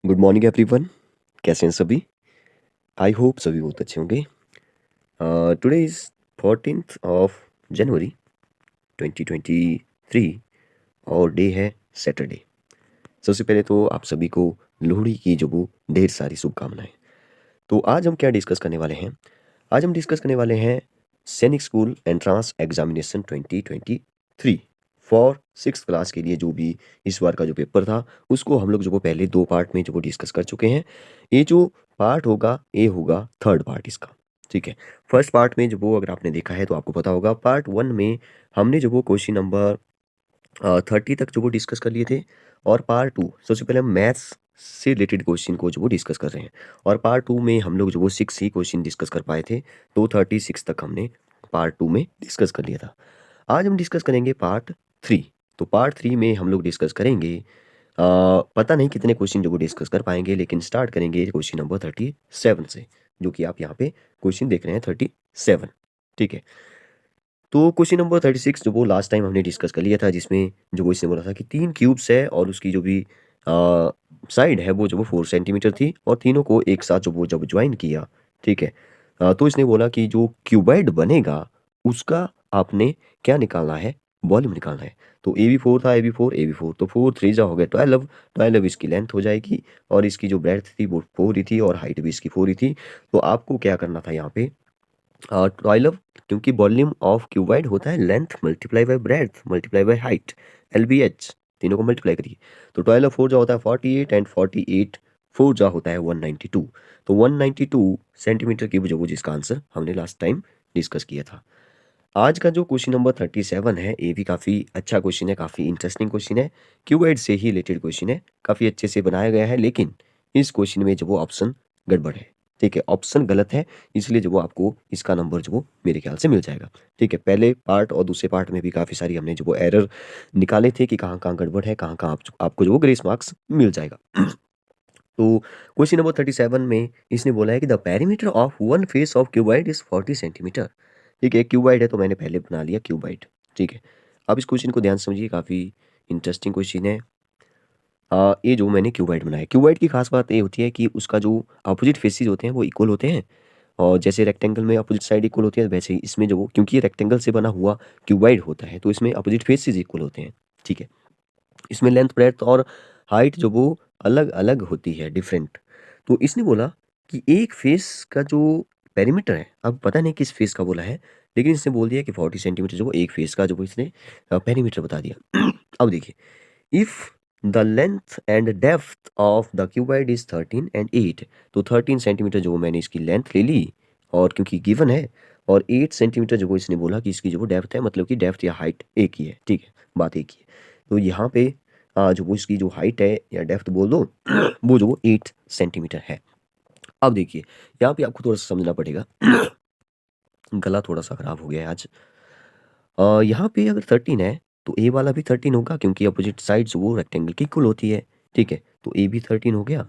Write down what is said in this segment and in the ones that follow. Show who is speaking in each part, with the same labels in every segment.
Speaker 1: Good morning everyone. कैसे हैं सभी? आई होप सभी बहुत अच्छे होंगे। Today is 14th of January 2023 और डे है सैटरडे। सबसे पहले तो आप सभी को लोहड़ी की जो वो ढेर सारी शुभकामनाएं। तो आज हम क्या डिस्कस करने वाले हैं? आज हम डिस्कस करने वाले हैं सैनिक school entrance examination 2023 for 6th class के लिए जो भी इस बार का जो पेपर था उसको हम लोग जो वो पहले 2 पार्ट में जो वो डिस्कस कर चुके हैं। ये जो पार्ट होगा ये होगा थर्ड पार्ट इसका। ठीक है, फर्स्ट पार्ट में जो वो अगर आपने देखा है तो आपको पता होगा पार्ट 1 में हमने जो वो क्वेश्चन नंबर 30 तक जो वो डिस्कस कर लिए थे। और पार्ट 2 सबसे पहले हम मैथ्स से रिलेटेड क्वेश्चन को जो वो डिस्कस कर रहे हैं। और पार्ट 2 में हम लोग जो वो 6 ही क्वेश्चन डिस्कस कर पाए थे, तो 36 तक हमने पार्ट 2 में डिस्कस कर लिया था। आज हम डिस्कस करेंगे पार्ट 3। तो पार्ट 3 में हम लोग डिस्कस करेंगे पता नहीं कितने क्वेश्चन जो वो डिस्कस कर पाएंगे, लेकिन स्टार्ट करेंगे क्वेश्चन नंबर 37 से, जो कि आप यहाँ पे क्वेश्चन देख रहे हैं 37। ठीक है, तो क्वेश्चन नंबर 36 जो वो लास्ट टाइम हमने डिस्कस कर लिया था, जिसमें जो वो इसने बोला था कि 3 क्यूब्स है और उसकी जो भी साइड है वो जो वो 4 सेंटीमीटर थी और तीनों को एक साथ जो वो जब ज्वाइन किया। ठीक है, तो इसने बोला कि जो क्यूबाइड बनेगा उसका आपने क्या निकालना है, वॉल्यूम निकालना है। तो AB4 था, AB4 तो 4 3 जा हो गया 12, 12 इसकी लेंथ हो जाएगी और इसकी जो ब्रेड्थ थी वो 4 ही थी और हाइट भी इसकी 4 ही थी। तो आपको क्या करना था यहाँ पे 12, क्योंकि वॉल्यूम ऑफ क्यूबाइड होता है length multiply by breadth multiply by height, LBH, तीनों को मल्टीप्लाई करिए। तो 12 4 जा होता है 48 एंड 48 4 जा होता है 192। तो 192 सेंटीमीटर क्यूब जो वो जिसका आंसर हमने लास्ट टाइम डिस्कस किया था। आज का जो क्वेश्चन नंबर 37 है ये भी काफ़ी अच्छा क्वेश्चन है, काफ़ी इंटरेस्टिंग क्वेश्चन है, क्यूबाइड से ही रिलेटेड क्वेश्चन है, काफ़ी अच्छे से बनाया गया है। लेकिन इस क्वेश्चन में जो वो ऑप्शन गड़बड़ है। ठीक है, ऑप्शन गलत है, इसलिए जो वो आपको इसका नंबर जो वो मेरे ख्याल से मिल जाएगा। ठीक है, पहले पार्ट और दूसरे पार्ट में भी काफ़ी सारी हमने जो वो एरर निकाले थे कि कहाँ कहाँ गड़बड़ है, कहाँ कहाँ आपको जो वो ग्रेस मार्क्स मिल जाएगा। तो क्वेश्चन नंबर 37 में इसने बोला है कि the perimeter of one face of cuboid is 40 centimetre. ठीक है, क्यूबाइड है तो मैंने पहले बना लिया क्यूबाइड। ठीक है, अब इस क्वेश्चन को ध्यान से समझिए, काफ़ी इंटरेस्टिंग क्वेश्चन है। ये जो मैंने क्यूबाइड बनाया, क्यूबाइड की खास बात ये होती है कि उसका जो अपोजिट फेसेस होते हैं वो इक्वल होते हैं। और जैसे रेक्टेंगल में अपोजिट साइड इक्वल होती है, वैसे ही इसमें जो वो, क्योंकि ये रेक्टेंगल से बना हुआ क्यूबाइड होता है तो इसमें अपोजिट फेसेस इक्वल होते हैं। ठीक है, इसमें लेंथ ब्रेड्थ और हाइट जो वो अलग अलग होती है, डिफरेंट। तो इसने बोला कि एक फेस का जो पेरीमीटर है, अब पता नहीं किस फेस का बोला है, लेकिन इसने बोल दिया कि 40 सेंटीमीटर जो वो एक फेस का जो वो इसने पेरीमीटर बता दिया। अब देखिए, if the length and depth of the cuboid is 13 and 8, तो 13 सेंटीमीटर जो वो मैंने इसकी लेंथ ले ली और क्योंकि गिवन है, और 8 सेंटीमीटर जो वो इसने बोला कि इसकी जो वो डेप्थ है, मतलब कि डेप्थ या हाइट एक ही है। ठीक है, बात एक ही है। तो यहाँ पे जो वो इसकी जो हाइट है या डेप्थ बोल दो वो जो वो 8 सेंटीमीटर है। अब देखिए, यहाँ पे आपको थोड़ा सा समझना पड़ेगा। गला थोड़ा सा खराब हो गया है आज। यहाँ पे अगर 13 है तो ए वाला भी 13 होगा, क्योंकि अपोजिट साइड्स वो रेक्टेंगल की इक्वल होती है। ठीक है, तो ए भी 13 हो गया।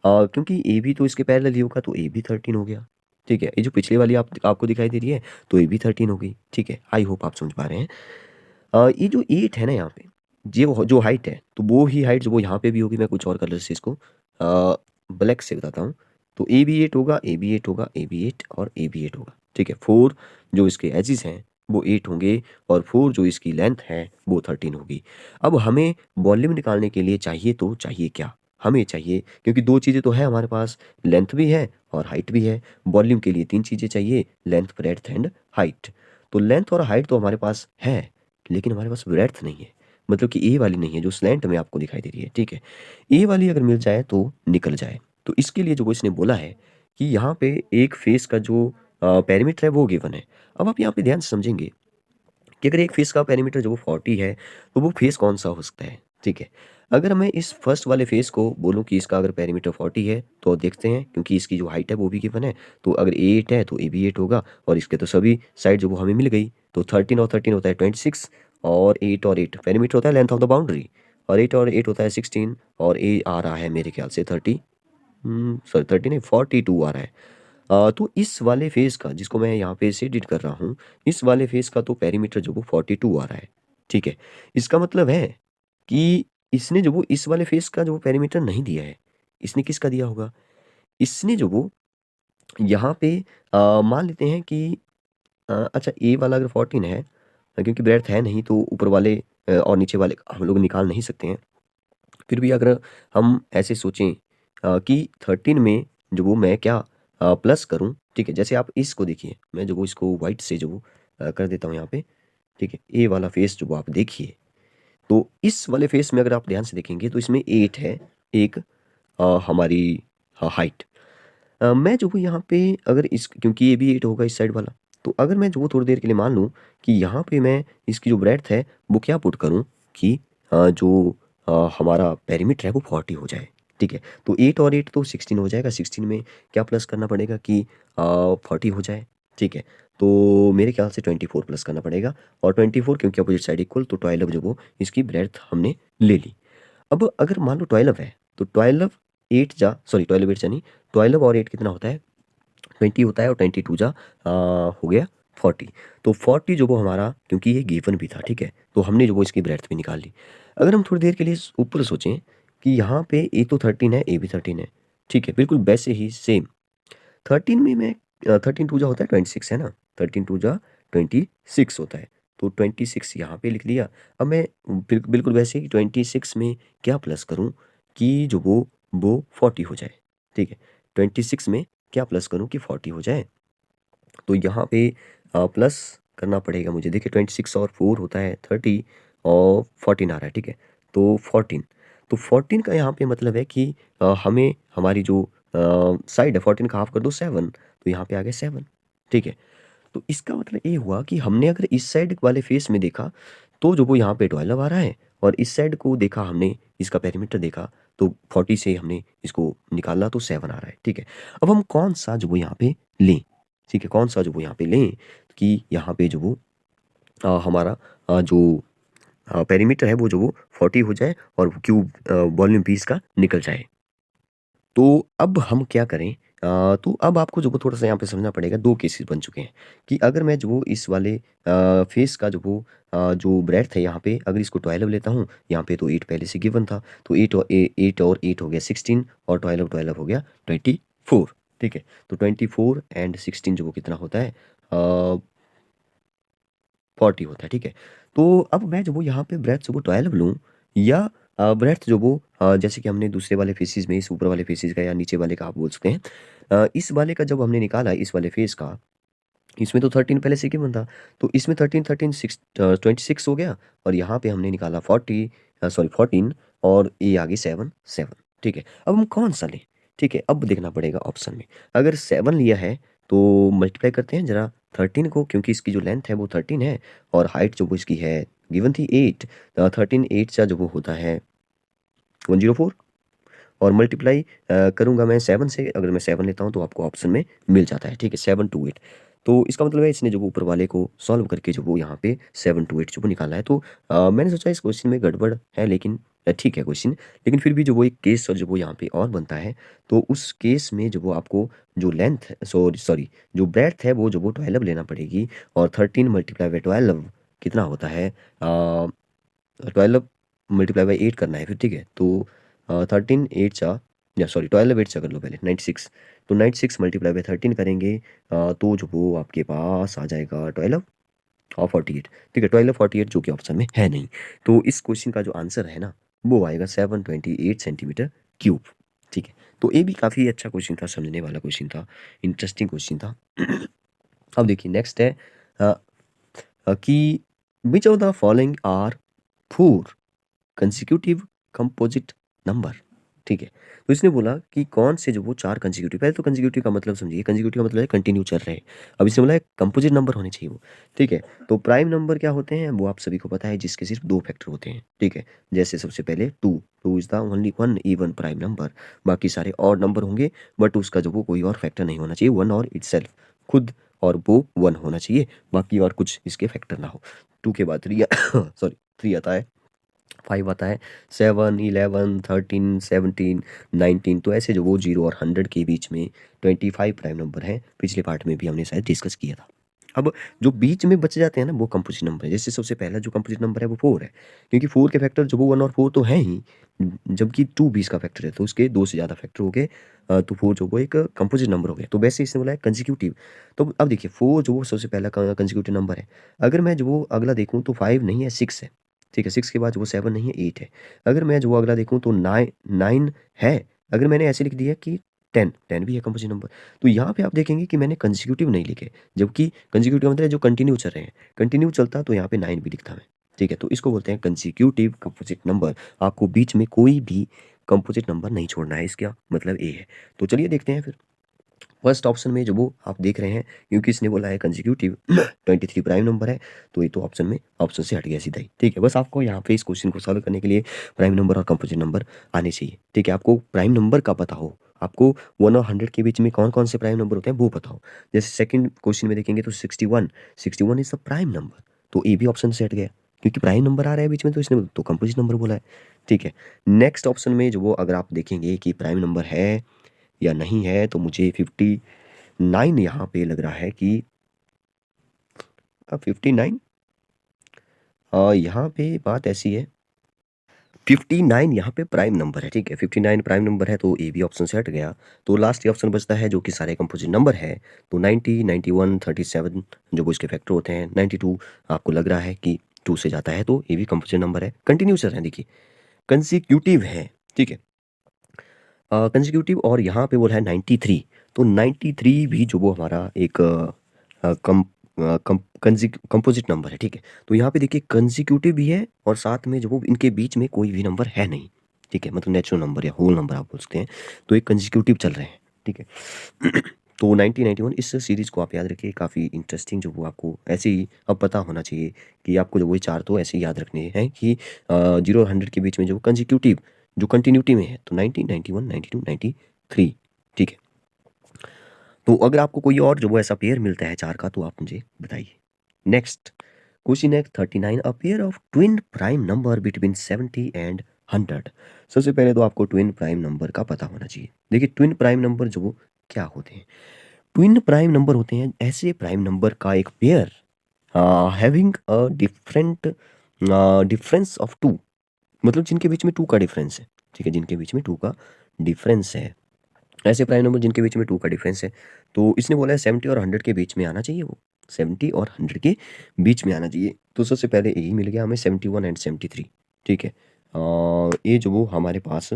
Speaker 1: क्योंकि ए भी तो इसके पैरेलल ही होगा तो ए भी 13 हो गया। ठीक है, ये जो पिछली वाली आपको दिखाई दे रही है तो ए भी 13 हो गई। ठीक है, आई होप आप समझ पा रहे हैं। ये जो 8 है ना यहाँ पे, जो हाइट है तो वो ही हाइट जो वो यहाँ पे भी होगी। मैं कुछ और कलर से इसको ब्लैक से बताता हूँ। तो ए भी 8 होगा, ए भी 8 होगा, ए भी 8 और ए भी 8 होगा। ठीक है, 4 जो इसके एजिस हैं वो 8 होंगे और 4 जो इसकी लेंथ है वो 13 होगी। अब हमें वॉल्यूम निकालने के लिए चाहिए, तो चाहिए क्या हमें चाहिए, क्योंकि दो चीज़ें तो है हमारे पास, लेंथ भी है और हाइट भी है। वॉल्यूम के लिए 3 चीज़ें चाहिए, लेंथ ब्रेड्थ एंड हाइट। तो लेंथ और हाइट तो हमारे पास है, लेकिन हमारे पास ब्रेड्थ नहीं है, मतलब कि ए वाली नहीं है जो स्लैंट में आपको दिखाई दे रही है। ठीक है, ए वाली अगर मिल जाए तो निकल जाए। तो इसके लिए जो वो इसने बोला है कि यहाँ पे एक फेस का जो पेरीमीटर है वो गिवन है। अब आप यहाँ पे ध्यान से समझेंगे कि अगर एक फेस का पेरीमीटर जो वो 40 है तो वो फेस कौन सा हो सकता है। ठीक है, अगर मैं इस फर्स्ट वाले फेस को बोलूँ कि इसका अगर पेरीमीटर 40 है तो देखते हैं, क्योंकि इसकी जो हाइट है वो भी गिवन है, तो अगर ए 8 है तो ए भी 8 होगा और इसके तो सभी साइड जो वो हमें मिल गई। तो 13 और 13 होता है 26 और 8 और 8 पेरीमीटर होता है लेंथ ऑफ द बाउंड्री, और 8 और 8 होता है 16 और ए आ रहा है मेरे ख्याल से 30, सॉरी 30 नहीं 42 आ रहा है। तो इस वाले फेस का, जिसको मैं यहाँ पे से एडिट कर रहा हूँ, इस वाले फेस का तो पेरीमीटर जो वो 42 आ रहा है। ठीक है, इसका मतलब है कि इसने जो वो इस वाले फेस का जो पेरीमीटर नहीं दिया है, इसने किसका दिया होगा? इसने जो वो यहाँ पे मान लेते हैं कि अच्छा ए वाला अगर 14 है, क्योंकि ब्रेडथ है नहीं तो ऊपर वाले और नीचे वाले हम लोग निकाल नहीं सकते हैं। फिर भी अगर हम ऐसे सोचें कि 13 में जो वो मैं क्या प्लस करूँ, ठीक है? जैसे आप इसको देखिए, मैं जो वो इसको व्हाइट से जो वो कर देता हूँ यहाँ पे, ठीक है? ए वाला फेस जो वो आप देखिए, तो इस वाले फेस में अगर आप ध्यान से देखेंगे तो इसमें 8 है, एक हमारी हाइट। मैं जो हूँ यहाँ पे अगर इस क्योंकि ये भी 8 होगा इस साइड वाला, तो अगर मैं जो वो थोड़ी देर के लिए मान लूँ कि यहाँ पे मैं इसकी जो ब्रेड्थ है वो क्या पुट करूँ कि जो हमारा पेरीमीटर है वो 40 हो जाए, ठीक है? तो 8 और 8 तो 16 हो जाएगा, 16 में क्या प्लस करना पड़ेगा कि 40 हो जाए, ठीक है? तो मेरे ख्याल से 24 प्लस करना पड़ेगा, और 24 क्योंकि अपोजिट साइड इक्वल, तो 12 जो वो इसकी ब्रेड्थ हमने ले ली। अब अगर मान लो 12 है, तो 12 8 जा सॉरी 12 8 जा नहीं, 12 और 8 कितना होता है? 20 होता है, और 22 जा हो गया 40। तो 40 जो वो हमारा, क्योंकि ये गिवन भी था, ठीक है? तो हमने जो वो इसकी ब्रेड्थ भी निकाल ली। अगर हम थोड़ी देर के लिए ऊपर सोचें कि यहाँ पे ए तो 13 है, ए भी 13 है, ठीक है? बिल्कुल वैसे ही सेम 13 में मैं 13 टू जा होता है 26 है ना? 13 टू जा 26 होता है, तो 26 यहाँ पे लिख लिया। अब मैं बिल्कुल वैसे ही 26 में क्या प्लस करूँ कि जो वो 40 हो जाए, ठीक है? 26 में क्या प्लस करूँ कि 40 हो जाए? तो यहाँ पे प्लस करना पड़ेगा मुझे। देखिए 26 और 4 होता है 30, और 14 आ रहा है, ठीक है? तो 14, तो 14 का यहाँ पे मतलब है कि हमें हमारी जो साइड है 14 का हाफ कर दो 7, तो यहाँ पे आ गया 7, ठीक है? तो इसका मतलब ये हुआ कि हमने अगर इस साइड वाले फेस में देखा तो जो वो यहाँ पे 12 आ रहा है, और इस साइड को देखा हमने, इसका पेरीमीटर देखा तो 40 से हमने इसको निकाला तो 7 आ रहा है, ठीक है? अब हम कौन सा जो वो यहाँ पे लें, ठीक है? कौन सा जो वो यहाँ पे लें कि यहाँ पे जो वो हमारा जो पेरीमीटर है वो जो वो 40 हो जाए और क्यूब वॉल्यूम भी इसका निकल जाए। तो अब हम क्या करें? तो अब आपको जो वो थोड़ा-सा यहाँ पे समझना पड़ेगा, 2 केसेस बन चुके हैं कि अगर मैं जो वो इस वाले फेस का जो वो जो ब्रेड्थ है यहाँ पे, अगर इसको 12 लेता हूँ, यहाँ पे तो 8 पहले से गिवन था, तो 8 और 8 हो गया 16, और 12 हो गया 24, ठीक है? तो 24 एंड 16 जो वो कितना होता है? 40 होता है, ठीक है? तो अब मैं जो वो यहाँ पे ब्रेड्थ जो वो 12 लूँ, या ब्रेड्थ जो वो जैसे कि हमने दूसरे वाले फेसेस में, इस ऊपर वाले फेसेस का या नीचे वाले का आप बोल सकते हैं। इस वाले का जब हमने निकाला, इस वाले फेस का, इसमें तो 13 पहले से गिवन था, तो इसमें 13 13 6 26 हो गया, और यहाँ पे हमने निकाला 14, और ये आ गई 7 7, ठीक है? अब हम कौन-सा लें? ठीक है, अब देखना पड़ेगा ऑप्शन में। अगर 7 लिया है तो मल्टीप्लाई करते हैं ज़रा 13 को, क्योंकि इसकी जो लेंथ है वो 13 है, और हाइट जो वो इसकी है गिवन थी 8, 13 8 सा जो वो होता है 104, और मल्टीप्लाई करूँगा मैं 7 से। अगर मैं 7 लेता हूँ तो आपको ऑप्शन में मिल जाता है, ठीक है? 7 टू 8, तो इसका मतलब है इसने जो वो ऊपर वाले को सॉल्व करके जो वो यहाँ पे 7 टू 8 जो वो निकाला है। तो मैंने सोचा इस क्वेश्चन में गड़बड़ है, लेकिन ठीक है क्वेश्चन, लेकिन फिर भी जो वो एक केस और जो वो यहाँ पे और बनता है, तो उस केस में जो वो आपको जो लेंथ सॉरी जो ब्रेड्थ है वो जो वो 12 लेना पड़ेगी, और 13 मल्टीप्लाई बाय 12 कितना होता है? 12 मल्टीप्लाई बाय 8 करना है फिर, ठीक है? तो 13 8 सा, या सॉरी 12 8 सा कर लो पहले, 96, तो 96 मल्टीप्लाई बाय 13 करेंगे तो जो वो आपके पास आ जाएगा 12 और 48, ठीक है? 12 48 जो कि ऑप्शन में है नहीं, तो इस क्वेश्चन का जो आंसर है ना वो आएगा 728 सेंटीमीटर क्यूब, ठीक है? तो ये भी काफ़ी अच्छा क्वेश्चन था, समझने वाला क्वेश्चन था, इंटरेस्टिंग क्वेश्चन था। अब देखिए नेक्स्ट है अ, कि which of the following are 4 consecutive composite number, ठीक है? तो इसने बोला कि कौन से जो वो 4 कंसेक्यूटिव, पहले तो कंसेक्यूटिव का मतलब समझिए, कंसेक्यूटिव का मतलब है कंटिन्यू चल रहे हैं। अब इसने बोला है कंपोजिट नंबर होने चाहिए वो, ठीक है? तो प्राइम नंबर क्या होते हैं वो आप सभी को पता है, जिसके सिर्फ 2 फैक्टर होते हैं, ठीक है? जैसे सबसे पहले 2, 2 is the only one even prime number, बाकी सारे ऑड नंबर होंगे, बट उसका जो वो कोई और फैक्टर नहीं होना चाहिए, 1 और इटसेल्फ, खुद और वो 1 होना चाहिए, बाकी और कुछ इसके फैक्टर ना हो। 2 के बाद 3 सॉरी 3 आता है, 5 आता है, 7 11 13 17 19, तो ऐसे जो वो 0 और 100 के बीच में 25 प्राइम नंबर है। पिछले पार्ट में भी हमने शायद डिस्कस किया था। अब जो बीच में बच जाते हैं ना वो कंपोजिट नंबर है। जैसे सबसे पहला जो कंपोजिट नंबर है वो 4 है, क्योंकि 4 के फैक्टर जो वो 1 और 4 तो हैं ही, जबकि 2 20 का फैक्टर है तो उसके 2 से ज़्यादा फैक्टर हो गए, तो 4 जो वो एक कंपोजिट नंबर हो गया। तो वैसे इसने बोला है कंसेक्यूटिव। तो अब देखिए 4 जो वो सबसे पहला कंसेक्यूटिव नंबर है। अगर मैं जो वो अगला देखूँ तो 5 नहीं है, 6 है, ठीक है। 6 के बाद जो वो 7 नहीं है, 8 है। अगर मैं जो वो अगला देखूँ तो 9 है। अगर मैंने ऐसे लिख दिया कि 10 भी है कंपोजिट नंबर। तो यहाँ पे आप देखेंगे कि मैंने कंसेक्यूटिव नहीं लिखे, जबकि कंसेक्यूटिव मतलब है जो कंटिन्यू चल रहे हैं। कंटिन्यू चलता तो यहाँ पे 9 भी लिखता मैं, ठीक है। तो इसको बोलते हैं कंसेक्यूटिव कंपोजिट नंबर। आपको बीच में कोई भी कंपोजिट नंबर नहीं छोड़ना है, इसका मतलब ये है। तो चलिए देखते हैं फिर। फर्स्ट ऑप्शन में जो वो आप देख रहे हैं, क्योंकि इसने बोला है कंसेक्यूटिव 23 प्राइम नंबर है, तो ये तो ऑप्शन से हट गया सीधा ही, ठीक है। बस आपको यहाँ पे इस क्वेश्चन को सॉल्व करने के लिए प्राइम नंबर और कंपोजिट नंबर आने चाहिए, ठीक है। आपको प्राइम नंबर का पता हो, आपको 1 और 100 के बीच में कौन कौन से प्राइम नंबर होते हैं वो पता हो। जैसे सेकंड क्वेश्चन में देखेंगे तो 61 इज द प्राइम नंबर, तो ए भी ऑप्शन से हट गया, क्योंकि प्राइम नंबर आ रहा है बीच में तो इसने तो कंपोजिट नंबर बोला है, ठीक है। नेक्स्ट ऑप्शन में जो वो अगर आप देखेंगे कि प्राइम नंबर है या नहीं है, तो मुझे 59 यहाँ पे लग रहा है कि 59, यहाँ पे बात ऐसी है, 59 यहाँ पे प्राइम नंबर है, ठीक है। 59 प्राइम नंबर है तो ए भी ऑप्शन से हट गया। तो लास्ट ऑप्शन बचता है जो कि सारे कंपोजिट नंबर है, तो 90, 91, 37 जो वो इसके फैक्टर होते हैं। 92 आपको लग रहा है कि 2 से जाता है, तो ये भी कंपोजिट नंबर है। कंटिन्यू चल रहे हैं, देखिए कंसेक्यूटिव है, ठीक है। कंसेक्यूटिव और यहाँ पे बोला है 93, तो 93 भी जो वो हमारा एक कंपोजिट नंबर है, ठीक है। तो यहाँ पे देखिए कंसेक्यूटिव भी है और साथ में जो वो इनके बीच में कोई भी नंबर है नहीं, ठीक है, मतलब नेचुरल नंबर या होल नंबर आप बोल सकते हैं। तो एक कंसेक्यूटिव चल रहे हैं, ठीक है। तो 90, 91 इस सीरीज को आप याद रखिए, काफ़ी इंटरेस्टिंग जो वो आपको ऐसे ही अब पता होना चाहिए कि आपको जो वो चार तो ऐसे ही याद रखने हैं कि 0 और 100 के बीच में जो कंसेक्यूटिव जो कंटिन्यूटी में है, तो 90, 91, 92, 93, ठीक है। तो अगर आपको कोई और जो वो ऐसा पेयर मिलता है चार का तो आप मुझे बताइए। नेक्स्ट क्वेश्चन है 39, a pair of twin prime number between 70 and 100। सबसे पहले तो आपको ट्विन प्राइम नंबर का पता होना चाहिए। देखिए ट्विन प्राइम नंबर जो वो क्या होते हैं, ट्विन प्राइम नंबर होते हैं ऐसे प्राइम नंबर का एक pair having a different difference of 2, मतलब जिनके बीच में 2 का डिफरेंस है, ठीक है, जिनके बीच में 2 का डिफरेंस है। ऐसे प्राइम नंबर जिनके बीच में 2 का डिफरेंस है, तो इसने बोला है 70 और 100 के बीच में आना चाहिए, वो 70 और 100 के बीच में आना चाहिए। तो सबसे पहले यही मिल गया हमें 71 एंड 73, ठीक है। ये जो वो हमारे पास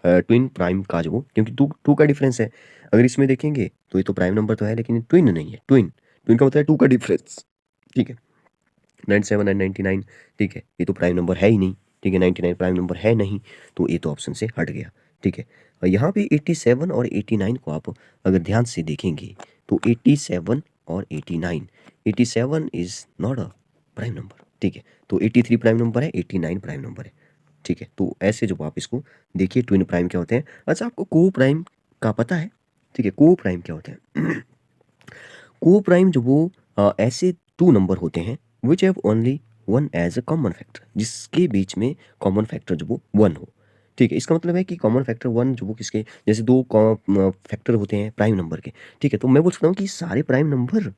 Speaker 1: ट्विन प्राइम का जो वो, क्योंकि टू का डिफरेंस है, अगर इसमें देखेंगे तो ये तो प्राइम नंबर तो है लेकिन ट्विन नहीं है। ट्विन ट्विन का मतलब है 2 का डिफरेंस, ठीक है। 97 एंड 99, ठीक है, ये तो प्राइम नंबर है ही नहीं, ठीक है। 99 प्राइम नंबर है नहीं, तो ये तो ऑप्शन से हट गया, ठीक है। और यहाँ पे 87 और 89 को आप अगर ध्यान से देखेंगे तो 87 और 89, 87 is not a prime number, ठीक है। तो 83 प्राइम नंबर है, 89 प्राइम नंबर है, ठीक है। तो ऐसे जो आप इसको देखिए ट्विन प्राइम क्या होते हैं। अच्छा आपको को प्राइम का पता है, ठीक है, को प्राइम क्या होते हैं। को प्राइम जो वो ऐसे 2 नंबर होते हैं which have only one as a common factor, जिसके बीच में कॉमन फैक्टर जो वो 1 हो, ठीक है। इसका मतलब है कि कॉमन फैक्टर 1 जो वो किसके, जैसे 2 फैक्टर होते हैं प्राइम नंबर के, ठीक है। तो मैं बोल सकता हूँ कि सारे प्राइम नंबर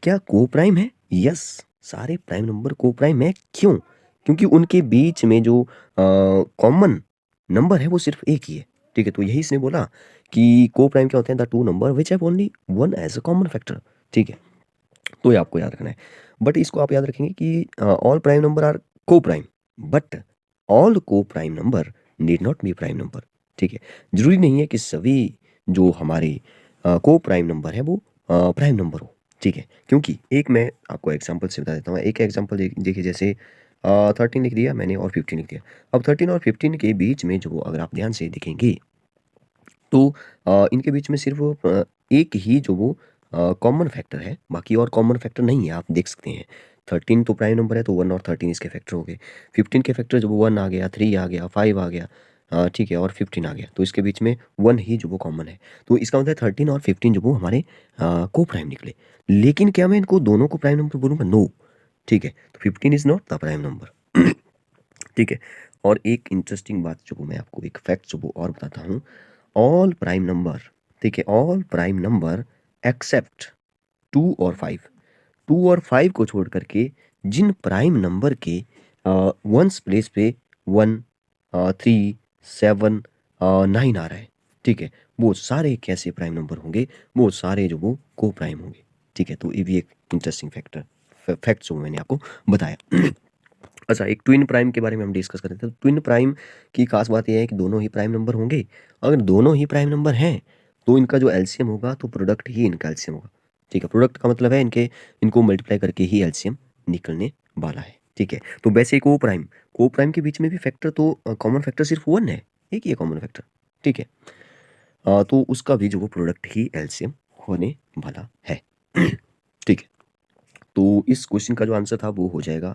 Speaker 1: क्या को प्राइम है? यस, सारे प्राइम नंबर को प्राइम है। क्यों? क्योंकि उनके बीच में जो कॉमन नंबर है वो सिर्फ एक ही है, ठीक है। तो यही इसने बोला कि को प्राइम क्या होते हैं, the 2 number which have only one as a common factor, ठीक है। तो ये आपको याद रखना है। बट इसको आप याद रखेंगे कि ऑल प्राइम नंबर आर को प्राइम, बट ऑल को prime number need not be prime number, ठीक है। जरूरी नहीं है कि सभी जो हमारे को प्राइम नंबर है वो प्राइम नंबर हो, ठीक है। क्योंकि एक मैं आपको एग्जांपल से बता देता हूँ। एक एग्जांपल देखिए, जैसे 13 लिख दिया मैंने और 15 लिख दिया। अब 13 और 15 के बीच में जो अगर आप ध्यान से देखेंगे तो इनके बीच में सिर्फ एक ही जो वो कॉमन फैक्टर है, बाकी और कॉमन फैक्टर नहीं है, आप देख सकते हैं। 13 तो प्राइम नंबर है तो 1 और 13 इसके फैक्टर हो गए। 15 के फैक्टर जो वो 1 आ गया, 3 आ गया, 5 आ गया, ठीक है, और 15 आ गया, तो इसके बीच में 1 ही जो वो कॉमन है। तो इसका मतलब 13 और 15 जो वो हमारे को प्राइम निकले। लेकिन क्या मैं इनको दोनों को प्राइम नंबर बोलूँगा? नो, ठीक है। तो 15 is not the prime number, ठीक है। और एक इंटरेस्टिंग बात जो मैं आपको एक फैक्ट जो वो और बताता हूँ, ऑल प्राइम नंबर, ठीक है, ऑल प्राइम नंबर एक्सेप्ट 2 और 5, 2 और 5 को छोड़ करके जिन प्राइम नंबर के वंस प्लेस पे 1 3 7 9 आ रहा है, ठीक है, वो सारे कैसे प्राइम नंबर होंगे, वो सारे जो वो को प्राइम होंगे, ठीक है। तो ये भी एक इंटरेस्टिंग फैक्ट जो मैंने आपको बताया। अच्छा, एक ट्विन प्राइम के बारे में हम डिस्कस कर रहे थे। तो ट्विन प्राइम की खास बात यह है कि दोनों ही प्राइम नंबर होंगे। अगर दोनों ही प्राइम नंबर हैं तो इनका जो एलसीएम होगा तो प्रोडक्ट ही इनका एलसीएम होगा, ठीक है। प्रोडक्ट का मतलब है इनको मल्टीप्लाई करके ही एलसीएम निकलने वाला है, ठीक है। तो वैसे को प्राइम के बीच में भी फैक्टर तो कॉमन फैक्टर सिर्फ 1 है, एक ही है कॉमन फैक्टर, ठीक है। तो उसका भी जो वो प्रोडक्ट ही एलसीएम होने वाला है। ठीक है। तो इस क्वेश्चन का जो आंसर था वो हो जाएगा,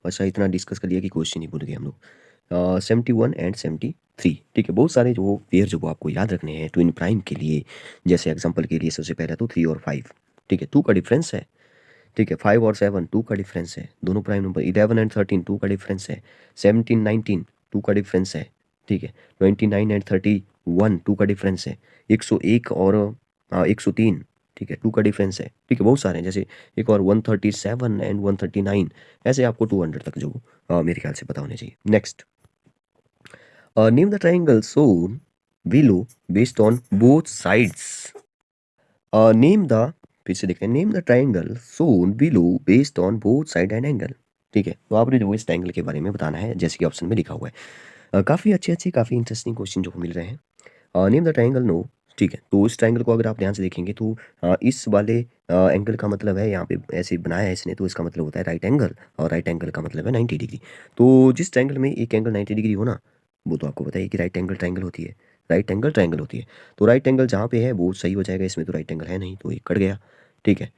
Speaker 1: अच्छा इतना डिस्कस कर लिया कि क्वेश्चन ही भूल गए हम लोग। 71 एंड 73, ठीक है। बहुत सारे जो पेयर जो वो आपको याद रखने हैं ट्विन प्राइम के लिए, जैसे एग्जांपल के लिए सबसे पहले तो 3 और 5, ठीक है, 2 का डिफरेंस है, ठीक है। 5 और 7 2 का डिफरेंस है, दोनों प्राइम नंबर। 11 एंड 13 2 का डिफरेंस है। 17 19 2 का डिफरेंस है, ठीक है। 29 एंड 31 2 का डिफरेंस है। 101 और 103, ठीक है, 2 का डिफरेंस है, ठीक है। बहुत सारे हैं, जैसे एक और 137 एंड 139, ऐसे आपको 200 तक जो मेरे ख्याल से पता होने चाहिए। Next, name the triangle shown below based on both sides. Name the, फिर से देखते हैं, name the triangle shown below based on both side and angle, ठीक है। तो आपने जो इस ट्राइंगल के बारे में बताना है, जैसे कि ऑप्शन में लिखा हुआ है। काफ़ी अच्छे काफ़ी इंटरेस्टिंग क्वेश्चन जो मिल रहे हैं। नेम द ट्राइंगल, नो, ठीक है। तो इस ट्राइंगल को अगर आप ध्यान से देखेंगे तो इस वाले एंगल का मतलब है, यहाँ पे ऐसे बनाया है इसने, तो इसका मतलब होता है राइट एंगल, और राइट एंगल का मतलब है 90 डिग्री। तो जिस ट्राइंगल में एक एंगल 90 डिग्री हो ना, वो तो आपको पता है कि राइट एंगल ट्राइंगल होती है, राइट एंगल ट्राइंगल होती है। तो राइट एंगल जहाँ पे है वो सही हो जाएगा, इसमें तो राइट एंगल है नहीं, तो ये कट गया, ठीक है।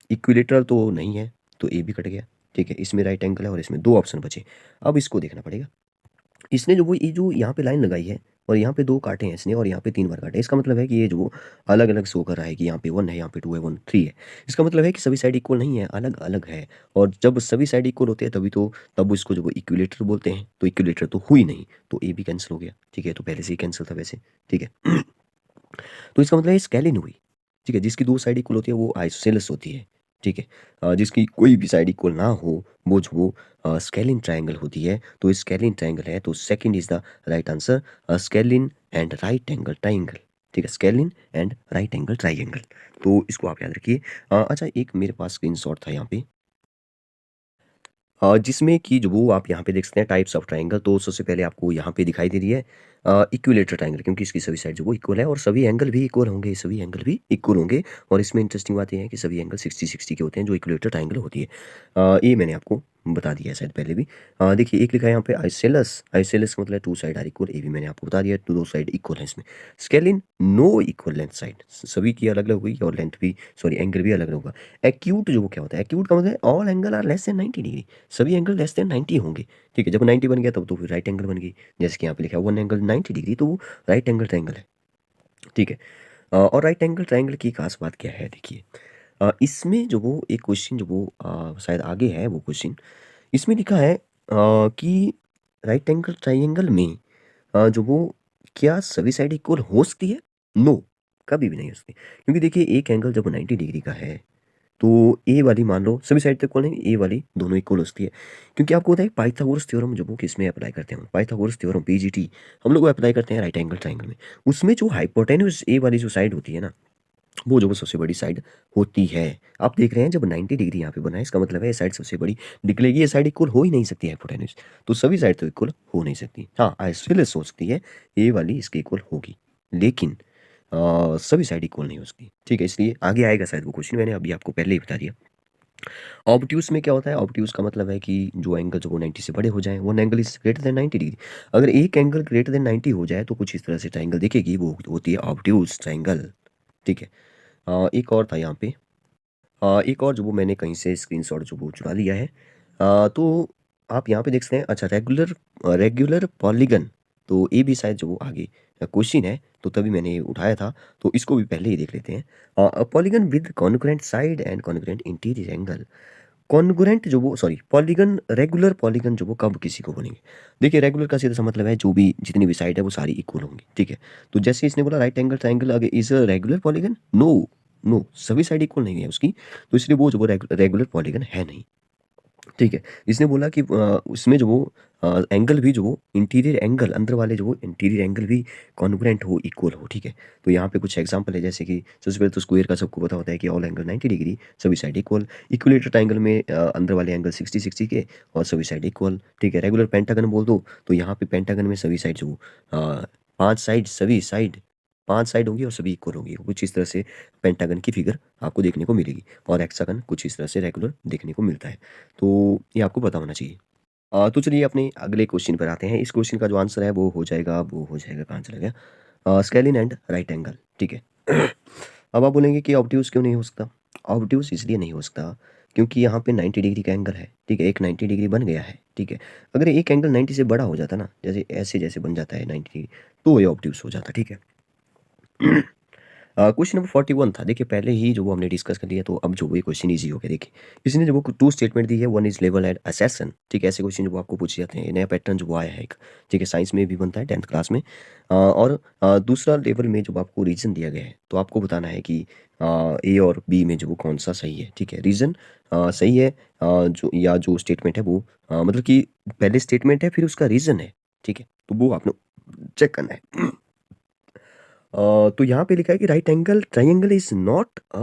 Speaker 1: इक्विलेटरल तो नहीं है, तो ए भी कट गया, ठीक है। इसमें राइट एंगल है और इसमें 2 ऑप्शन बचे। अब इसको देखना पड़ेगा, इसने जो वो ये जो यहाँ पे लाइन लगाई है और यहाँ पे 2 काटे हैं इसने और यहाँ पे 3 बार काटे, इसका मतलब है कि ये जो अलग अलग शो कर रहा है कि यहाँ पे 1 है, यहाँ पे 2 है, 1 3 है। इसका मतलब है कि सभी साइड इक्वल नहीं है, अलग अलग है। और जब सभी साइड इक्वल होते हैं तभी तो, तब इसको जो वो इक्विलेटर बोलते हैं। तो इक्विलेटर तो हुई नहीं, तो ए भी कैंसिल हो गया, ठीक है। तो पहले से ही कैंसिल था वैसे, ठीक है। तो इसका मतलब है स्केलिन हुई, ठीक है। जिसकी 2 साइड इक्वल होती है वो आइसोसेलेस होती है, ठीक है। जिसकी कोई भी साइड इक्वल ना हो वो जो वो स्केलिन ट्राइंगल होती है। तो स्केलिन ट्राइंगल है, तो second is the right answer, scalene and right angle triangle, ठीक है। Scalene and right angle triangle, तो इसको आप याद रखिए। अच्छा, एक मेरे पास स्क्रीनशॉट था यहाँ पे, जिसमें कि जो वो आप यहाँ पे देख सकते हैं टाइप्स ऑफ ट्राइंगल। तो सबसे पहले आपको यहाँ पे दिखाई दे रही है इक्विलेटरल ट्राइंगल, क्योंकि इसकी सभी साइड जो वो इक्वल है और सभी एंगल भी इक्वल होंगे, सभी एंगल भी इक्वल होंगे। और इसमें इंटरेस्टिंग बात ये है कि सभी एंगल 60-60 के होते हैं जो इक्विलेटरल ट्राइंगल होती है। ये मैंने आपको बता दिया है शायद पहले भी। देखिए एक लिखा है यहाँ पे आइसेलस, आइसेलस का मतलब 2 साइड आर इक्वल, ये भी मैंने आपको बता दिया, तो 2 साइड इक्वल है इसमें। Scalene, no equal length side, सभी की अलग अलग हुई और लेंथ भी, सॉरी एंगल भी अलग अलग होगा। एक्यूट जो वो क्या होता है, एक्यूट का मतलब है all angle are less than 90 डिग्री, सभी एंगल लेस देन 90 होंगे, ठीक है। जब 90 बन गया तब तो फिर राइट एंगल बन गई, जैसे कि यहाँ पे लिखा है 1 एंगल 90 डिग्री, तो वो राइट एंगल ट्राइंगल है, ठीक है। और राइट एंगल ट्राइंगल की खास बात क्या है, देखिए इसमें जो वो एक क्वेश्चन जो वो शायद आगे है वो क्वेश्चन, इसमें लिखा है कि राइट एंगल ट्राइंगल में जो वो क्या सभी साइड इक्वल हो सकती है? नो, कभी भी नहीं हो सकती। क्योंकि देखिए एक एंगल जब 90 डिग्री का है तो ए वाली मान लो सभी साइड तो इक्वल नहीं, ए वाली दोनों इक्वल हो सकती है। क्योंकि आपको पता है पाइथागोरस थ्योरम जो वो किसमें अप्लाई करते हैं, पाइथागोरस थ्योरम पीजीटी हम लोग अप्लाई करते हैं राइट एंगल ट्राइंगल में। उसमें जो हाइपोटेन्यूज ए वाली जो साइड होती है ना, वो जो वो सबसे बड़ी साइड होती है। आप देख रहे हैं जब 90 डिग्री यहाँ पे बना है, इसका मतलब है ये साइड सबसे बड़ी निकलेगी, ये साइड इक्वल हो ही नहीं सकती हाइपोटेन्यूज, तो सभी साइड तो इक्वल हो नहीं सकती। हाँ, आइसोसेलेस हो सकती है, ये वाली इसके इक्वल होगी, लेकिन सभी साइड इक्वल नहीं हो सकती, ठीक है। इसलिए आगे आएगा शायद वो क्वेश्चन, मैंने अभी आपको पहले ही बता दिया। ऑब्ट्यूज में क्या होता है, ऑब्ट्यूज का मतलब है कि जो एंगल जो वो 90 से बड़े हो जाए, वो angle is greater than 90 degree. अगर एक एंगल ग्रेटर देन 90 हो जाए तो कुछ इस तरह से ट्राइंगल दिखेगी, वो होती है ऑब्ट्यूज ट्राइंगल, ठीक है। एक और था यहाँ पे, एक और जो वो मैंने कहीं से स्क्रीनशॉट जो वो चुरा लिया है। तो आप यहाँ पे देख सकते हैं, अच्छा रेगुलर रेगुलर पॉलीगन, तो ये भी शायद जो वो आगे क्वेश्चन है, तो तभी मैंने ये उठाया था, तो इसको भी पहले ही देख लेते हैं। Polygon with congruent side and congruent interior angle, congruent जो वो सॉरी पॉलीगन, रेगुलर पॉलीगन जो वो कब किसी को बनेंगे। देखिए रेगुलर का सीधा सा मतलब है जो भी जितनी भी साइड है वो सारी इक्वल होंगी, ठीक है। तो जैसे इसने बोला राइट एंगल ट्राइंगल अगर is a regular polygon, no, no, सभी साइड इक्वल नहीं है उसकी, तो इसलिए वो जो वो रेगुलर पॉलीगन है नहीं। ठीक है, इसने बोला कि उसमें जो वो एंगल भी जो वो इंटीरियर एंगल अंदर वाले जो वो इंटीरियर एंगल भी कॉन्ग्रुएंट हो, इक्वल हो। ठीक है, तो यहाँ पे कुछ एग्जांपल है, जैसे कि सबसे पहले तो स्क्वायर का सबको पता होता है कि ऑल एंगल 90 डिग्री, सभी साइड इक्वल। इक्विलेटरल ट्रायंगल में अंदर वाले एंगल 60-60 के और सभी साइड इक्वल। ठीक है, रेगुलर पेंटागन बोल दो तो यहाँ पे पेंटागन में सभी साइड जो 5 साइड, सभी साइड 5 साइड होंगी और सभी इक्वल होंगी। कुछ इस तरह से पेंटागन की फिगर आपको देखने को मिलेगी, और हेक्सागन कुछ इस तरह से रेगुलर देखने को मिलता है। तो ये आपको पता होना चाहिए। तो चलिए अपने अगले क्वेश्चन पर आते हैं। इस क्वेश्चन का जो आंसर है वो हो जाएगा कहाँ चला गया, स्केलिन एंड राइट एंगल। ठीक है। अब आप बोलेंगे कि ऑब्ट्यूज क्यों नहीं हो सकता? ऑब्ट्यूज इसलिए नहीं हो सकता क्योंकि यहाँ पे 90 डिग्री का एंगल है। ठीक है, एक 90 डिग्री बन गया है। ठीक है, अगर एक एंगल 90 से बड़ा हो जाता ना, जैसे ऐसे जैसे बन जाता है 90 डिग्री, तो ये ऑब्ट्यूज हो जाता। ठीक है। क्वेश्चन नंबर 41 था। देखिए पहले ही जो वो हमने डिस्कस कर लिया, तो अब जो वो ये क्वेश्चन ईजी हो गया। देखिए इसने जो वो 2 स्टेटमेंट दी है, one is level and assassin. ठीक है, ऐसे क्वेश्चन जो वो आपको पूछे जाते हैं, नया पैटर्न जो वो आया है एक। ठीक है, साइंस में भी बनता है 10th क्लास में। और दूसरा लेवल में जब आपको रीजन दिया गया है, तो आपको बताना है कि ए और बी में जो वो कौन सा सही है। ठीक है, रीजन सही है, जो या जो स्टेटमेंट है वो मतलब कि पहले स्टेटमेंट है फिर उसका रीजन है। ठीक है, तो वो आपने चेक करना है। तो यहाँ पे लिखा है कि right angle triangle is not a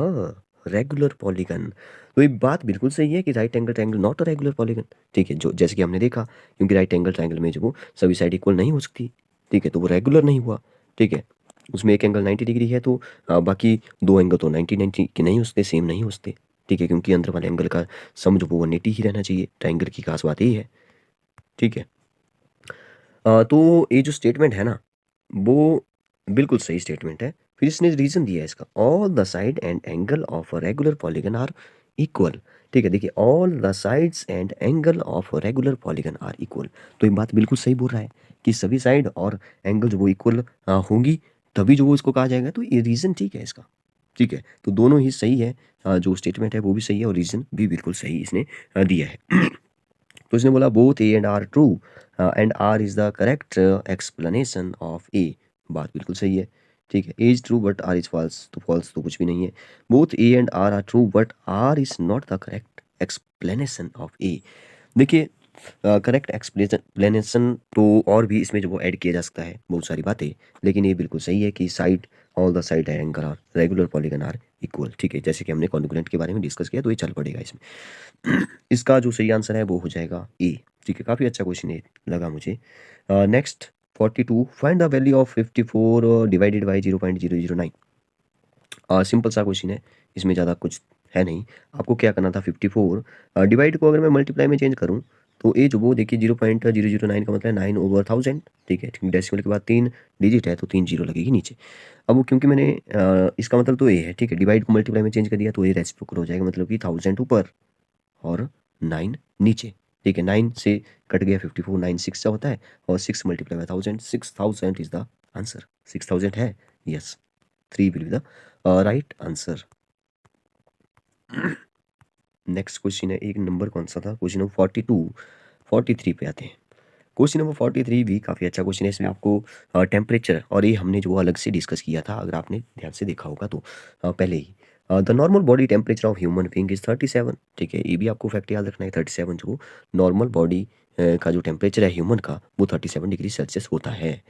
Speaker 1: regular polygon. तो ये बात बिल्कुल सही है कि right angle triangle not a regular polygon. ठीक है, जो जैसे कि हमने देखा, क्योंकि राइट एंगल ट्रायंगल में जो वो सभी साइड इक्वल नहीं हो सकती। ठीक है, तो वो रेगुलर नहीं हुआ। ठीक है, उसमें एक एंगल 90 डिग्री है, तो बाकी दो एंगल तो 90-90 के नहीं हो सकते, सेम नहीं हो सकते। ठीक है, क्योंकि अंदर वाले एंगल का सम जो वो 180 ही रहना चाहिए। ट्रायंगल की खास बात यही है। ठीक है। तो ये जो स्टेटमेंट है ना, वो बिल्कुल सही स्टेटमेंट है। फिर इसने रीज़न दिया है इसका, all the side and angle of a regular polygon are equal. ठीक है, देखिए all the sides and angle of a regular polygon are equal. तो ये बात बिल्कुल सही बोल रहा है कि सभी साइड और एंगल जो वो इक्वल होंगी, तभी जो वो इसको कहा जाएगा। तो ये रीज़न ठीक है इसका। ठीक है, तो दोनों ही सही है। जो स्टेटमेंट है वो भी सही है और रीज़न भी बिल्कुल सही इसने दिया है। तो इसने बोला both A and R true and R is the correct explanation of A. बात बिल्कुल सही है। ठीक है, A is true but R is false, तो फॉल्स तो कुछ भी नहीं है। Both A and R true but R is not the correct explanation of A. देखिए करेक्ट एक्सप्लेनेशन तो और भी इसमें जो वो ऐड किया जा सकता है बहुत सारी बातें, लेकिन ये बिल्कुल सही है कि side all the side angle are regular polygon are equal. ठीक है, जैसे कि हमने कॉन्ग्रुएंट के बारे में डिस्कस किया, तो ये चल पड़ेगा इसमें। इसका जो सही आंसर है वो हो जाएगा ए। ठीक है, काफ़ी अच्छा क्वेश्चन है लगा मुझे। Next 42, find the value of 54 divided by 0.009। Simple सा क्वेश्चन है, इसमें ज़्यादा कुछ है नहीं। आपको क्या करना था, 54 डिवाइड को अगर मैं मल्टीप्लाई में चेंज करूँ, तो ए जो वो देखिए 0.009 का मतलब है 9/1000। ठीक है, डेसिमल के बाद 3 डिजिट है, तो 3 जीरो लगेगी नीचे। अब वो क्योंकि मैंने इसका मतलब तो ए है। ठीक है, डिवाइड को मल्टीप्लाई में चेंज कर दिया, तो ये रेसिप्रोकल हो जाएगा, मतलब कि 1000 ऊपर और 9 नीचे। ठीक है, 9 से कट गया 54, 9 6 का होता है, और 6 multiply by 1000, 6000 is the answer. 6000 है, yes, 3 will be the right answer. Next question है, एक नंबर कौन सा था, क्वेश्चन नंबर 42, 43 पे आते हैं। क्वेश्चन नंबर 43 भी काफ़ी अच्छा क्वेश्चन है। इसमें आपको टेम्परेचर, और ये हमने जो अलग से डिस्कस किया था, अगर आपने ध्यान से देखा होगा तो पहले ही, the normal body temperature of human being is 37। ठीक है, ये भी आपको फैक्ट याद रखना है। 37 जो नॉर्मल बॉडी का जो टेम्परेचर है ह्यूमन का, वो 37 डिग्री सेल्सियस होता है।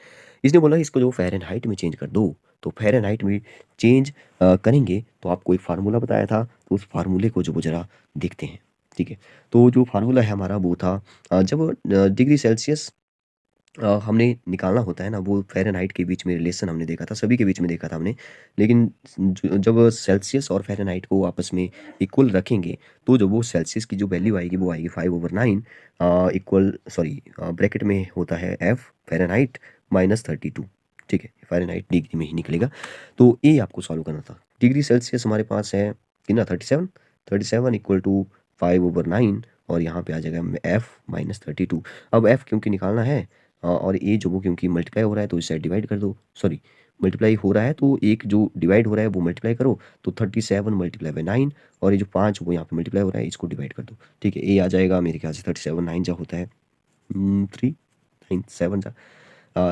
Speaker 1: इसने बोला इसको जो फ़ारेनहाइट में चेंज कर दो, तो फ़ारेनहाइट में चेंज करेंगे तो आपको एक फार्मूला बताया था, तो उस फार्मूले को जो वो ज़रा देखते हैं। ठीक है, तो जो फार्मूला है हमारा वो था, जब डिग्री सेल्सियस हमने निकालना होता है ना, वो फ़ारेनहाइट के बीच में रिलेशन हमने देखा था, सभी के बीच में देखा था हमने। लेकिन जब सेल्सियस और फ़ारेनहाइट को आपस में इक्वल रखेंगे, तो जो वो सेल्सियस की जो वैल्यू आएगी वो आएगी 5/9 इक्वल, सॉरी ब्रैकेट में होता है एफ फ़ारेनहाइट -32। ठीक है, फ़ारेनहाइट डिग्री में ही निकलेगा। तो ये आपको सॉल्व करना था। डिग्री सेल्सियस हमारे पास है कितना, 37, 37 इक्वल टू 5/9, और यहाँ पे आ जाएगा एफ -32। अब एफ क्योंकि निकालना है, और ए जो वो क्योंकि मल्टीप्लाई हो रहा है, तो इस साइड डिवाइड कर दो। सॉरी, मल्टीप्लाई हो रहा है तो एक जो डिवाइड हो रहा है वो मल्टीप्लाई करो, तो 37 मल्टीप्लाई बाय 9, और ये जो 5 वो यहाँ पे मल्टीप्लाई हो रहा है, इसको डिवाइड कर दो। ठीक है, ए आ जाएगा मेरे ख्याल से 37, 9 जा होता है 3, 9 7 जा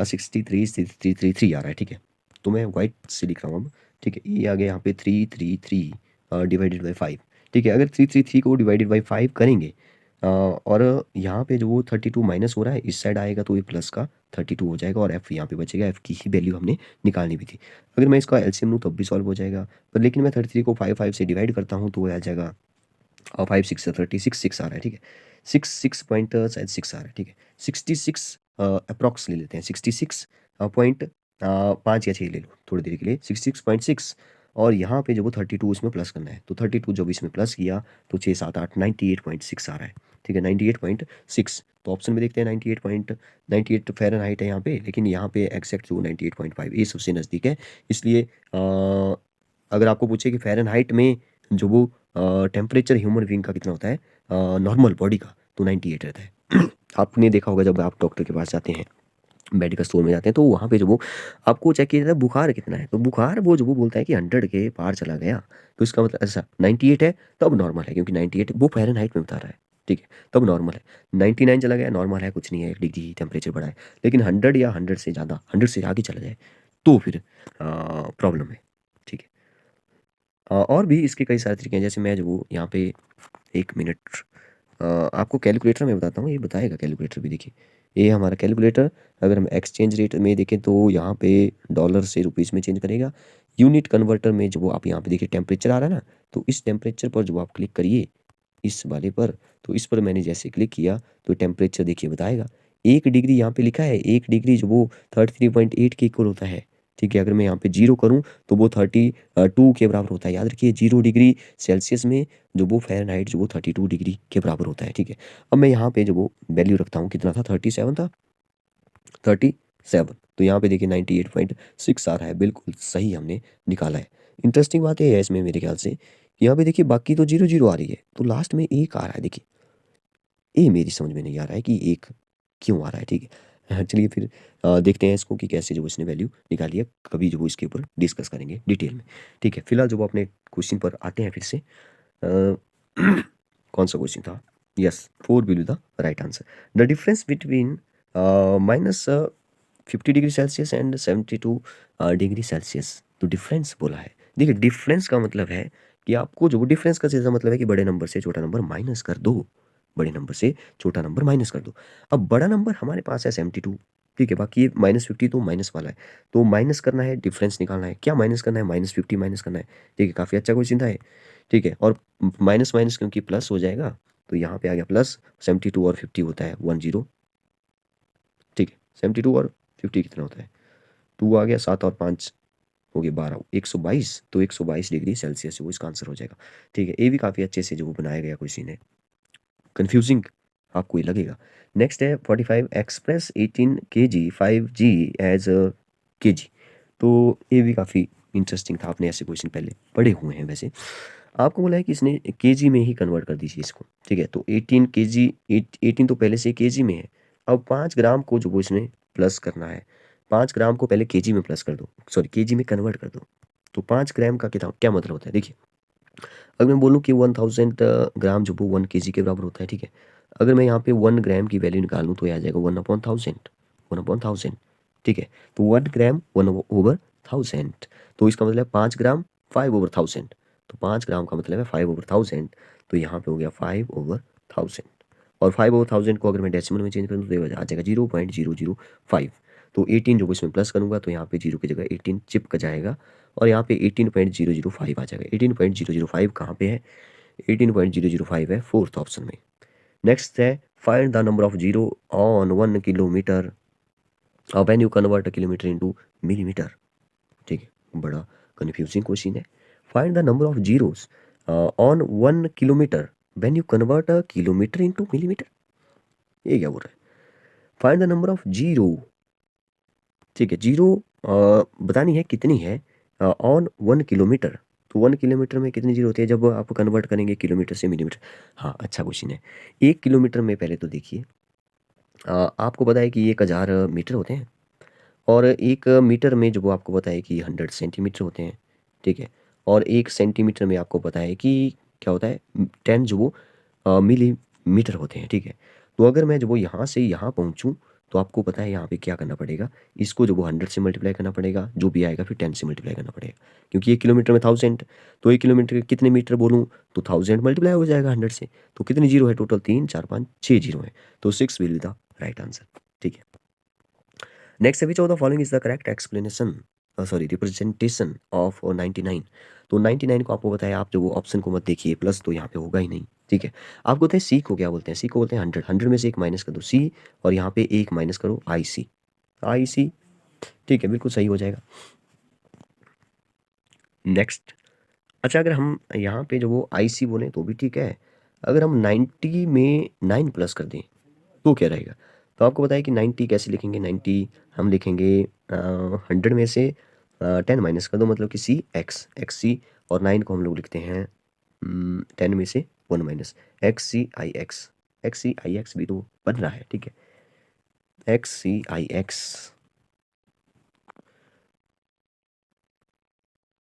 Speaker 1: 63 आ रहा है। ठीक है, तो मैं वाइट से लिख रहा हूँ अब, ठीक है, ये आ गया यहाँ पे 333 डिवाइडेड बाई 5। ठीक है, अगर 333 को डिवाइडेड बाई 5 करेंगे और यहाँ पे जो वो 32 माइनस हो रहा है, इस साइड आएगा तो ये प्लस का 32 हो जाएगा और एफ यहाँ पे बचेगा। एफ की ही वैल्यू हमने निकालनी भी थी। अगर मैं इसका एलसीएम लूँ तब भी सॉल्व हो जाएगा, पर लेकिन मैं 33 को 5 से डिवाइड करता हूँ तो वो आ जाएगा 5 6 36 6 आ रहा है। ठीक है, 6 पॉइंट शायद 6 आ रहा है। ठीक है, 66 अप्रॉक्स ले लेते हैं, 66 पॉइंट 5 या 6 ले लो थोड़ी देर के लिए, 66.6 और यहाँ पे जो वो 32 इसमें प्लस करना है, तो 32 जब इसमें प्लस किया तो 6 7 8 98.6 आ रहा है। ठीक है, 98.6। तो ऑप्शन में देखते हैं 98 फ़ारेनहाइट है यहाँ पे, लेकिन यहाँ पे एग्जैक्ट जो 98.5 ये सबसे नज़दीक है। इसलिए अगर आपको पूछे कि फ़ारेनहाइट में जो वो टेम्परेचर ह्यूमन बीइंग का कितना होता है नॉर्मल बॉडी का, तो 98 रहता है। आपने देखा होगा जब आप डॉक्टर के पास जाते हैं, मेडिकल स्टोर में जाते हैं, तो वहाँ पे जो वो आपको चेक किया जाता है बुखार कितना है, तो बुखार वो जो वो बोलता है कि 100 के पार चला गया, तो इसका मतलब ऐसा 98 है तब नॉर्मल है, क्योंकि 98 वो फ़ारेनहाइट में बता रहा है। ठीक है, तब नॉर्मल है। 99 चला गया नॉर्मल है, कुछ नहीं है, 1 डिग्री टेम्परेचर बढ़ा है। लेकिन 100 या 100 से ज़्यादा, 100 से आगे चला जाए तो फिर प्रॉब्लम है। ठीक है, और भी इसके कई सारे तरीके हैं, जैसे मैं जो वो यहाँ पे 1 मिनट आपको कैलकुलेटर में बताता हूँ, ये बताएगा कैलकुलेटर भी। देखिए, ये हमारा कैलकुलेटर, अगर हम एक्सचेंज रेट में देखें तो यहाँ पे डॉलर से रुपीज़ में चेंज करेगा। यूनिट कन्वर्टर में जो आप यहाँ पे देखिए टेम्परेचर आ रहा है ना, तो इस टेम्परेचर पर जो आप क्लिक करिए इस वाले पर, तो इस पर मैंने जैसे क्लिक किया तो टेम्परेचर देखिए बताएगा 1 डिग्री यहाँ पे लिखा है। 1 डिग्री जो वो 33.8 के इक्वल होता है। ठीक है, अगर मैं यहाँ पे 0 करूँ तो वो 32 के बराबर होता है। याद रखिए 0 डिग्री सेल्सियस में जो वो फ़ारेनहाइट जो वो 32 डिग्री के बराबर होता है। ठीक है, अब मैं यहाँ पे जो वो वैल्यू रखता हूँ, कितना था 37 था, 37। तो यहाँ पे देखिए 98.6 आ रहा है, बिल्कुल सही हमने निकाला है। इंटरेस्टिंग बात ये है इसमें मेरे ख्याल से, यहाँ पे देखिए बाकी तो 0 आ रही है, तो लास्ट में 1 आ रहा है। देखिए ये मेरी समझ में नहीं आ रहा है कि 1 क्यों आ रहा है। ठीक है, चलिए फिर देखते हैं इसको कि कैसे जो इसने वैल्यू निकाली है, कभी जो वो इसके ऊपर डिस्कस करेंगे डिटेल में। ठीक है, फिलहाल जो वो अपने क्वेश्चन पर आते हैं फिर से। कौन सा क्वेश्चन था? Yes, 4 will be the right answer. The difference between minus 50 degree Celsius and 72 degree Celsius, तो डिफरेंस बोला है। देखिए डिफरेंस का मतलब है कि आपको जो डिफरेंस का सीधा मतलब है कि बड़े नंबर से छोटा नंबर माइनस कर दो, बड़े नंबर से छोटा नंबर माइनस कर दो। अब बड़ा नंबर हमारे पास है 72। ठीक है, बाकी ये -50 तो माइनस वाला है, तो माइनस करना है, डिफरेंस निकालना है। क्या माइनस करना है? -50 माइनस करना है। ठीक है, काफ़ी अच्छा क्वेश्चन था ये। ठीक है, और माइनस माइनस क्योंकि प्लस हो जाएगा, तो यहाँ पे आ गया प्लस 72 और 50 होता है 10। ठीक है, 72 और 50 कितना होता है? 2 आ गया, 7 और 5 हो गया 12, 122। तो 122 डिग्री सेल्सियस वो इसका आंसर हो जाएगा। ठीक है, ये भी काफ़ी अच्छे से जो बनाया गया क्वेश्चन है, कन्फ्यूजिंग आपको ये लगेगा। नेक्स्ट है 45 express 18 kg 5g as a kg। तो ये भी काफ़ी इंटरेस्टिंग था, आपने ऐसे क्वेश्चन पहले पढ़े हुए हैं वैसे। आपको बोला है कि इसने केजी में ही कन्वर्ट कर दीजिए इसको। ठीक है, तो 18 केजी, 18 तो पहले से केजी में है। अब 5 ग्राम को जो वो इसने प्लस करना है, 5 ग्राम को पहले केजी में प्लस कर दो, सॉरी केजी में कन्वर्ट कर दो। तो 5 ग्राम का कितना क्या मतलब होता है? देखिए, अगर मैं बोलूँ कि 1000 ग्राम जो वो 1 केजी के बराबर होता है। ठीक है, अगर मैं यहाँ पे 1 ग्राम की वैल्यू निकालूँ तो ये आ जाएगा 1/1000, 1/1000। ठीक है, तो 1 ग्राम 1/1000, तो इसका मतलब 5 ग्राम 5/1000। तो 5 ग्राम का मतलब है 5/1000, तो यहाँ पे हो गया 5/1000। और 5/1000 को अगर मैं डेसिमल में चेंज करूँ तो ये आ जाएगा 0.005। तो 18 जो इसमें प्लस करूँगा तो यहाँ पे 0 की जगह 18 चिपक जाएगा और यहाँ पे 18.005 आ जाएगा। 18.005 कहाँ पे है? 18.005 है फोर्थ ऑप्शन में। नेक्स्ट है find the number of zero on 1 kilometre when you convert a kilometre into millimetre. ठीक है, बड़ा कन्फ्यूजिंग क्वेश्चन है। Find the number of zeros on 1 kilometre when you convert a kilometre into millimetre. ये क्या बोल रहा है? Find the number of zero. ठीक है, जीरो बतानी है कितनी है ऑन 1 किलोमीटर। तो 1 किलोमीटर में कितनी जीरो होती है जब आप कन्वर्ट करेंगे किलोमीटर से मिलीमीटर? हाँ, अच्छा क्वेश्चन है। 1 किलोमीटर में पहले तो देखिए आपको पता है कि 1000 मीटर होते हैं और 1 मीटर में जो वो आपको पता है कि 100 सेंटीमीटर होते हैं। ठीक है, और 1 सेंटीमीटर में आपको पता है कि क्या होता है 10 जो वो मिलीमीटर होते हैं। ठीक है, तो अगर मैं जो वो यहाँ से यहाँ पहुँचूँ तो आपको पता है यहाँ पे क्या करना पड़ेगा, इसको जो वो 100 से मल्टीप्लाई करना पड़ेगा, जो भी आएगा फिर 10 से मल्टीप्लाई करना पड़ेगा, क्योंकि 1 किलोमीटर में 1000, तो 1 किलोमीटर के कितने मीटर बोलूँ, तो 1000 मल्टीप्लाई हो जाएगा 100 से। तो कितनी जीरो है टोटल, 3 4 5 6 जीरो है, तो 6 will be the right answer. ठीक है, नेक्स्ट है विच of the following is the correct explanation sorry representation of 99। तो 99 को आपको बताया, आप जो वो ऑप्शन को मत देखिए, प्लस तो यहाँ पे होगा ही नहीं। ठीक है, आपको बताए सी को क्या बोलते हैं, सी को बोलते हैं 100, 100 में से एक माइनस कर दो सी, और यहाँ पे एक माइनस करो आई सी, आई सी। ठीक है, बिल्कुल सही हो जाएगा। नेक्स्ट, अच्छा अगर हम यहाँ पे जो वो आई सी बोलें तो भी ठीक है, अगर हम 90 में 9 प्लस कर दें तो क्या रहेगा। तो आपको बताया कि 90 कैसे लिखेंगे, 90 हम लिखेंगे 100 में से 10 माइनस कर दो, मतलब कि सी एक्स एक्स सी, और 9 को हम लोग लिखते हैं 10 में से 1 minus x C I x, x C I x भी तो बन रहा है। ठीक है, x C I x,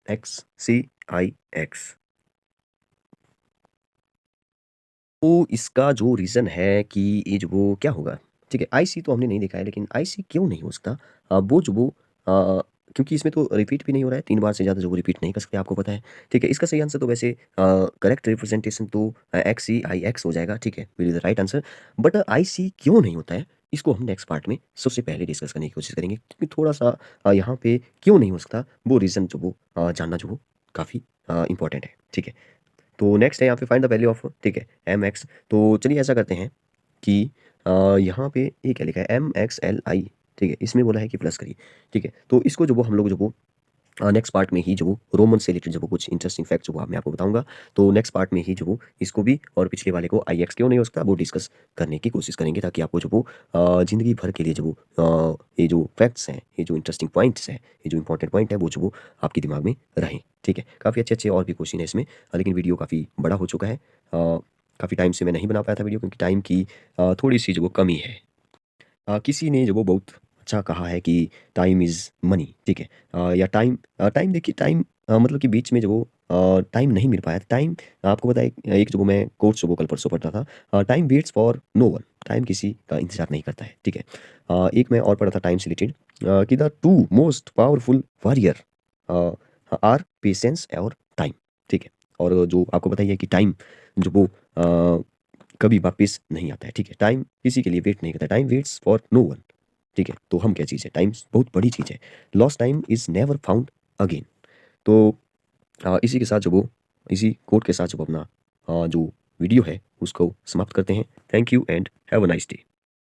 Speaker 1: x C I x. तो इसका जो रीज़न है कि ये जो वो क्या होगा, ठीक है, आईसी तो हमने नहीं देखा है, लेकिन आईसी क्यों नहीं हो सकता, वो जो वो क्योंकि इसमें तो रिपीट भी नहीं हो रहा है, 3 बार से ज़्यादा जो वो रिपीट नहीं कर सकते, आपको पता है। ठीक है, इसका सही आंसर तो वैसे करेक्ट रिप्रेजेंटेशन तो एक्स सी आई एक्स हो जाएगा। ठीक है, will be the right answer. But I see क्यों नहीं होता है, इसको हम नेक्स्ट पार्ट में सबसे पहले डिस्कस करने की कोशिश करेंगे, क्योंकि थोड़ा सा यहाँ पे क्यों नहीं हो सकता वो रीज़न जो वो जानना जो वो काफ़ी इंपॉर्टेंट है। ठीक है, तो नेक्स्ट है यहाँ पे फाइंड द वैल्यू ऑफ, ठीक है, एम एक्स। तो चलिए ऐसा करते हैं कि यहाँ पे ये क्या लिखा है, एम एक्स एल आई। ठीक है, इसमें बोला है कि प्लस करिए। ठीक है, तो इसको जो वो हम लोग जो वो नेक्स्ट पार्ट में ही जो वो रोमन से रिलेटेड जो वो कुछ इंटरेस्टिंग फैक्ट जो वो मैं आपको बताऊंगा, तो नेक्स्ट पार्ट में ही जो वो इसको भी और पिछले वाले को आई एक्स क्यों नहीं हो सकता वो डिस्कस करने की कोशिश करेंगे, ताकि आपको जो वो ज़िंदगी भर के लिए जो वो ये जो फैक्ट्स हैं, ये जो इंटरेस्टिंग पॉइंट्स हैं, ये जो इंपॉर्टेंट पॉइंट है वो जो वो आपके दिमाग में रहें। ठीक है, काफ़ी अच्छे अच्छे और भी क्वेश्चन है इसमें, लेकिन वीडियो काफ़ी बड़ा हो चुका है, काफ़ी टाइम से मैं नहीं बना पाया था वीडियो, क्योंकि टाइम की थोड़ी सी जो वो कमी है। किसी ने जो वो बहुत अच्छा कहा है कि टाइम इज़ मनी। ठीक है, या टाइम टाइम देखिए, टाइम मतलब कि बीच में जो वो टाइम नहीं मिल पाया, टाइम आपको पता है, एक जो वो मैं कोट्स जो वो कल परसों पढ़ रहा था, time waits for no one, time किसी का इंतजार नहीं करता है। ठीक है, एक मैं और पढ़ा था टाइम से रिलेटेड, कि the two most powerful warrior are patience और टाइम। ठीक है, और जो आपको पता ही है कि टाइम जो वो कभी वापस नहीं आता है। ठीक है, टाइम किसी के लिए वेट नहीं करता, time waits for no one. ठीक है, तो हम क्या चीज़ है, टाइम बहुत बड़ी चीज़ है, lost time is never found again. तो इसी के साथ जो वो इसी कोट के साथ जो अपना जो वीडियो है उसको समाप्त करते हैं। Thank you and have a nice day.